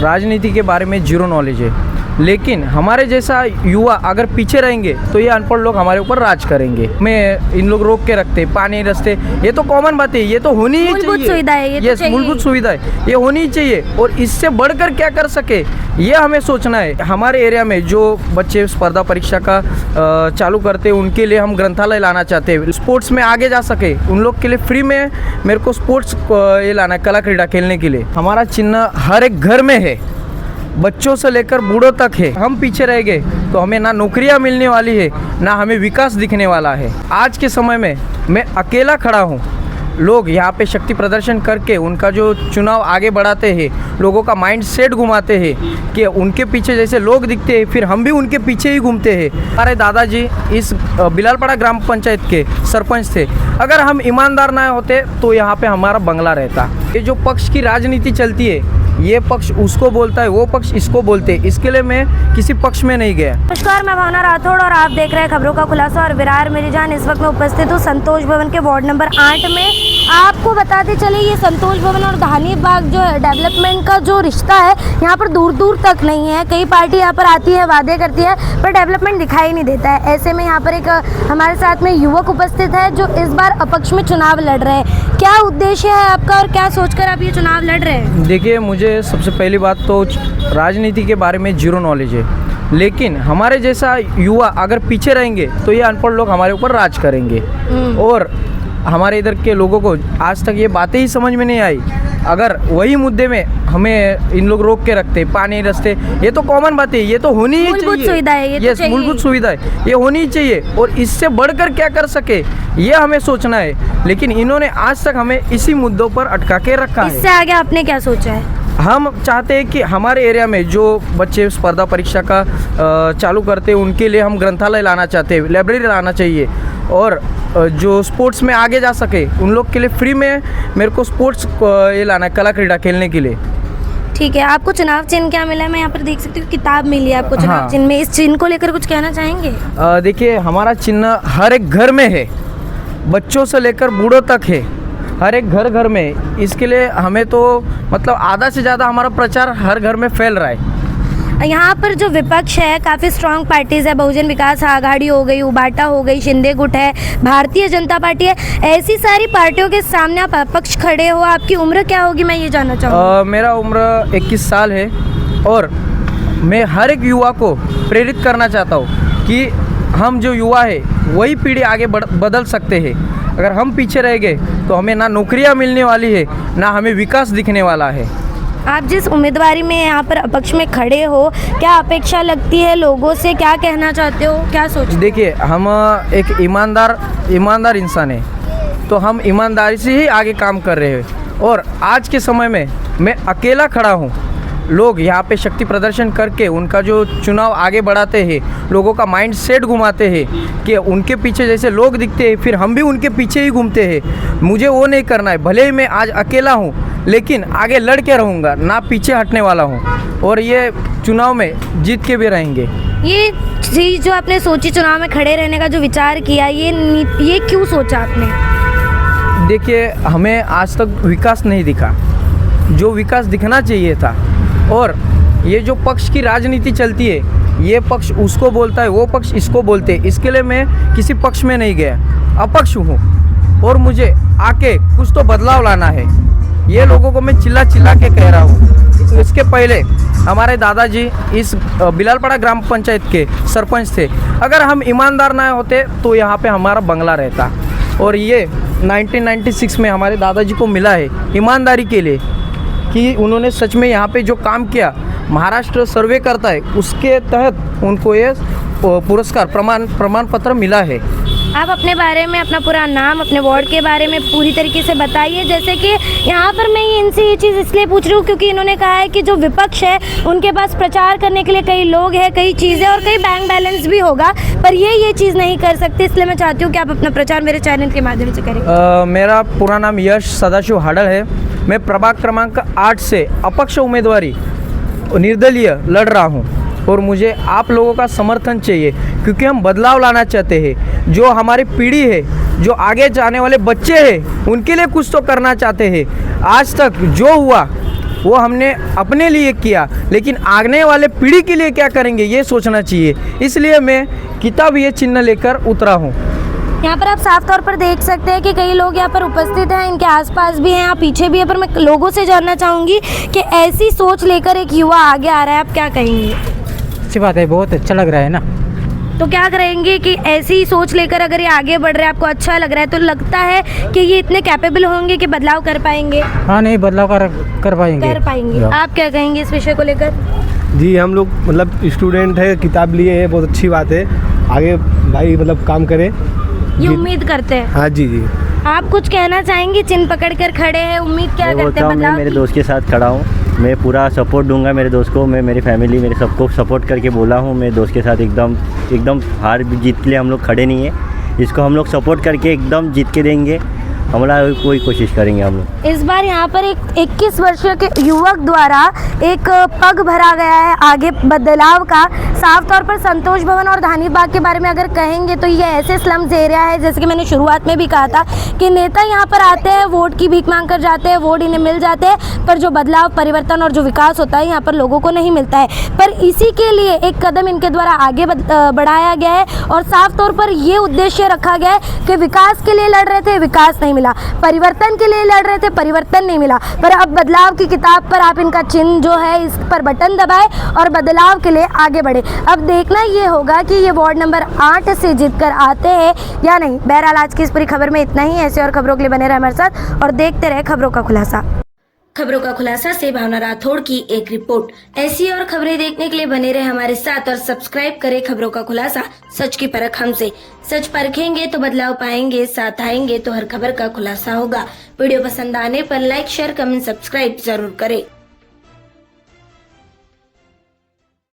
राजनीति के बारे में जीरो नॉलेज है, लेकिन हमारे जैसा युवा अगर पीछे रहेंगे तो ये अनपढ़ लोग हमारे ऊपर राज करेंगे। मैं इन लोग रोक के रखते, पानी रास्ते, ये तो कॉमन बात है, ये तो होनी ही चाहिए। मूलभूत सुविधा है, ये तो चाहिए। मूलभूत सुविधा है, ये होनी ही चाहिए। और इससे बढ़कर क्या कर सके ये हमें सोचना है। हमारे एरिया में जो बच्चे स्पर्धा परीक्षा का चालू करते हैं उनके लिए हम ग्रंथालय लाना चाहते हैं। स्पोर्ट्स में आगे जा सके उन लोग के लिए फ्री में मेरे को स्पोर्ट्स ये लाना है, कला क्रीड़ा खेलने के लिए। हमारा चिन्ह हर एक घर में है, बच्चों से लेकर बूढ़ों तक है। हम पीछे रह गए तो हमें ना नौकरियां मिलने वाली है, ना हमें विकास दिखने वाला है। आज के समय में मैं अकेला खड़ा हूँ। लोग यहाँ पे शक्ति प्रदर्शन करके उनका जो चुनाव आगे बढ़ाते हैं, लोगों का माइंड सेट घुमाते हैं कि उनके पीछे जैसे लोग दिखते हैं फिर हम भी उनके पीछे ही घूमते हैं। हमारे दादाजी इस बिलालपाड़ा ग्राम पंचायत के सरपंच थे। अगर हम ईमानदार ना होते तो यहाँ पे हमारा बंगला रहता। ये जो पक्ष की राजनीति चलती है, ये पक्ष उसको बोलता है, वो पक्ष इसको बोलते हैं, इसके लिए मैं किसी पक्ष में नहीं गया। नमस्कार, मैं भावना राठौड़ और आप देख रहे हैं खबरों का खुलासा। और विरार मेरी जान इस वक्त मैं उपस्थित हूँ संतोष भवन के वार्ड नंबर 8 में। आपको बताते चले ये संतोष भवन और धानी बाग जो है डेवलपमेंट का जो रिश्ता है यहाँ पर दूर दूर तक नहीं है। कई पार्टी यहाँ पर आती है, वादे करती है, पर डेवलपमेंट दिखाई नहीं देता है। ऐसे में यहाँ पर एक हमारे साथ में युवक उपस्थित है जो इस बार अपक्ष में चुनाव लड़ रहे हैं। क्या उद्देश्य है आपका और क्या सोचकर आप ये चुनाव लड़ रहे हैं? देखिए, मुझे सबसे पहली बात तो राजनीति के बारे में जीरो नॉलेज है, लेकिन हमारे जैसा युवा अगर पीछे रहेंगे तो ये अनपढ़ लोग हमारे ऊपर राज करेंगे। और हमारे इधर के लोगों को आज तक ये बातें ही समझ में नहीं आई। अगर वही मुद्दे में हमें इन लोग रोक के रखते, पानी रास्ते, ये तो कॉमन बात है, ये तो होनी ही चाहिए। मूलभूत सुविधा है, ये तो चाहिए। मूलभूत सुविधा है, ये होनी ही चाहिए। और इससे बढ़कर क्या कर सके ये हमें सोचना है, लेकिन इन्होंने आज तक हमें इसी मुद्दों पर अटका के रखा है। इससे आगे आपने क्या सोचा है? हम चाहते हैं कि हमारे एरिया में जो बच्चे स्पर्धा परीक्षा का चालू करते हैं उनके लिए हम ग्रंथालय लाना चाहते हैं, लाइब्रेरी लाना चाहिए। और जो स्पोर्ट्स में आगे जा सके उन लोग के लिए फ्री में मेरे को स्पोर्ट्स ये लाना है, कला क्रीड़ा खेलने के लिए। ठीक है, आपको चुनाव चिन्ह क्या मिला है? मैं यहाँ पर देख सकती हूँ किताब मिली है आपको चुनाव चिन्ह में। इस चिन्ह को लेकर कुछ कहना चाहेंगे? देखिए, हमारा चिन्ह हर एक घर में है, बच्चों से लेकर बूढ़ों तक है, हर एक घर घर में। इसके लिए हमें तो मतलब आधा से ज़्यादा हमारा प्रचार हर घर में फैल रहा है। यहाँ पर जो विपक्ष है काफ़ी स्ट्रॉन्ग पार्टीज़ है, बहुजन विकास आघाड़ी हो गई, उबाटा हो गई, शिंदे गुट है, भारतीय जनता पार्टी है। ऐसी सारी पार्टियों के सामने आप अपक्ष खड़े हो, आपकी उम्र क्या होगी मैं ये जानना चाहूँगा? मेरा उम्र 21 साल है और मैं हर एक युवा को प्रेरित करना चाहता हूँ कि हम जो युवा है वही पीढ़ी आगे बदल सकते हैं। अगर हम पीछे रह गए तो हमें ना नौकरियां मिलने वाली है, ना हमें विकास दिखने वाला है। आप जिस उम्मीदवारी में यहाँ पर अपक्ष में खड़े हो, क्या अपेक्षा लगती है लोगों से? क्या कहना चाहते हो, क्या सोचते हो? देखिए, हम एक ईमानदार इंसान है, तो हम ईमानदारी से ही आगे काम कर रहे हैं। और आज के समय में मैं अकेला खड़ा हूँ। लोग यहाँ पे शक्ति प्रदर्शन करके उनका जो चुनाव आगे बढ़ाते हैं, लोगों का माइंड सेट घुमाते हैं कि उनके पीछे जैसे लोग दिखते हैं फिर हम भी उनके पीछे ही घूमते हैं। मुझे वो नहीं करना है। भले ही मैं आज अकेला हूँ, लेकिन आगे लड़ के रहूँगा, ना पीछे हटने वाला हूँ, और ये चुनाव में जीत के भी रहेंगे। ये चीज़ जो आपने सोची, चुनाव में खड़े रहने का जो विचार किया, ये क्यों सोचा आपने? देखिए, हमें आज तक विकास नहीं दिखा, जो विकास दिखना चाहिए था। और ये जो पक्ष की राजनीति चलती है, ये पक्ष उसको बोलता है, वो पक्ष इसको बोलते हैं, इसके लिए मैं किसी पक्ष में नहीं गया, अपक्ष हूँ। और मुझे आके कुछ तो बदलाव लाना है, ये लोगों को मैं चिल्ला चिल्ला के कह रहा हूँ। इसके पहले हमारे दादाजी इस बिलालपाड़ा ग्राम पंचायत के सरपंच थे। अगर हम ईमानदार ना होते तो यहाँ पे हमारा बंगला रहता। और ये 1996 में हमारे दादाजी को मिला है ईमानदारी के लिए कि उन्होंने सच में यहाँ पे जो काम किया, महाराष्ट्र सर्वे करता है उसके तहत उनको ये पुरस्कार प्रमाण पत्र मिला है। आप अपने बारे में, अपना पूरा नाम, अपने वार्ड के बारे में पूरी तरीके से बताइए। जैसे कि यहाँ पर मैं इनसे ये चीज़ इसलिए पूछ रही हूँ क्योंकि इन्होंने कहा है कि जो विपक्ष है उनके पास प्रचार करने के लिए कई लोग हैं, कई चीज़ें और कई बैंक बैलेंस भी होगा, पर ये चीज़ नहीं कर सकते। इसलिए मैं चाहती हूँ कि आप अपना प्रचार मेरे चैनल के माध्यम से करें। मेरा पूरा नाम यश सदाशिव हाडल है। मैं प्रभाग क्रमांक 8 से अपक्ष उम्मीदवारी निर्दलीय लड़ रहा हूँ और मुझे आप लोगों का समर्थन चाहिए क्योंकि हम बदलाव लाना चाहते हैं। जो हमारी पीढ़ी है, जो आगे जाने वाले बच्चे हैं, उनके लिए कुछ तो करना चाहते हैं। आज तक जो हुआ वो हमने अपने लिए किया, लेकिन आने वाले पीढ़ी के लिए क्या करेंगे ये सोचना चाहिए। इसलिए मैं किताब ये चिन्ह लेकर उतरा हूँ। यहाँ पर आप साफ तौर पर देख सकते हैं कि कई लोग यहाँ पर उपस्थित हैं, इनके आसपास भी हैं, यहाँ पीछे भी है, पर मैं लोगों से जानना चाहूँगी कि ऐसी सोच लेकर एक युवा आगे आ रहा है, आप क्या कहेंगे? अच्छी बात है, बहुत अच्छा लग रहा है ना। तो क्या करेंगे कि ऐसी सोच लेकर अगर ये आगे बढ़ रहे हैं, आपको अच्छा लग रहा है, तो लगता है कि ये इतने कैपेबल होंगे कि बदलाव कर पाएंगे? हाँ, नहीं, बदलाव कर पाएंगे। आप क्या कहेंगे इस विषय को लेकर? जी, हम लोग मतलब स्टूडेंट है, किताब लिए है, बहुत अच्छी बात है। आगे भाई मतलब काम करे, ये उम्मीद करते हैं। हाँ जी जी। आप कुछ कहना चाहेंगे? चिन्ह पकड़ कर खड़े हैं, उम्मीद क्या करते हैं मैं बदलाव मेरे की? दोस्त के साथ खड़ा हूँ, मैं पूरा सपोर्ट दूंगा मेरे दोस्त को। मैं मेरी फैमिली मेरे सबको सपोर्ट करके बोला हूँ। मेरे दोस्त के साथ एकदम हार जीत के लिए हम लोग खड़े नहीं है, इसको हम लोग सपोर्ट करके एकदम जीत के देंगे, हमारा कोई कोशिश करेंगे हम लोग। इस बार यहाँ पर एक 21 वर्षीय के युवक द्वारा एक पग भरा गया है आगे बदलाव का। साफ तौर पर संतोष भवन और धानी बाग के बारे में अगर कहेंगे तो ये ऐसे स्लम्स एरिया है, जैसे कि मैंने शुरुआत में भी कहा था कि नेता यहाँ पर आते हैं, वोट की भीख मांग कर जाते हैं, वोट इन्हें मिल जाते हैं, पर जो बदलाव, परिवर्तन और जो विकास होता है यहाँ पर लोगों को नहीं मिलता है। पर इसी के लिए एक कदम इनके द्वारा आगे बढ़ाया गया है और साफ तौर पर ये उद्देश्य रखा गया है कि विकास के लिए लड़ रहे थे, विकास नहीं मिला, परिवर्तन के लिए लड़ रहे थे, परिवर्तन नहीं मिला, पर अब बदलाव की किताब पर आप इनका चिन्ह जो है इस पर बटन दबाए और बदलाव के लिए आगे बढ़े। अब देखना ये होगा कि ये वार्ड नंबर 8 से जीत कर आते हैं या नहीं। बहरहाल आज की इस पूरी खबर में इतना ही। ऐसे और खबरों के लिए बने रहे हमारे साथ और देखते रहे खबरों का खुलासा। खबरों का खुलासा से भावना राठौड़ की एक रिपोर्ट। ऐसी और खबरें देखने के लिए बने रहे हमारे साथ और सब्सक्राइब करें खबरों का खुलासा, सच की परख हमसे। सच परखेंगे तो बदलाव पाएंगे, साथ आएंगे तो हर खबर का खुलासा होगा। वीडियो पसंद आने पर लाइक, शेयर, कमेंट, सब्सक्राइब जरूर करें।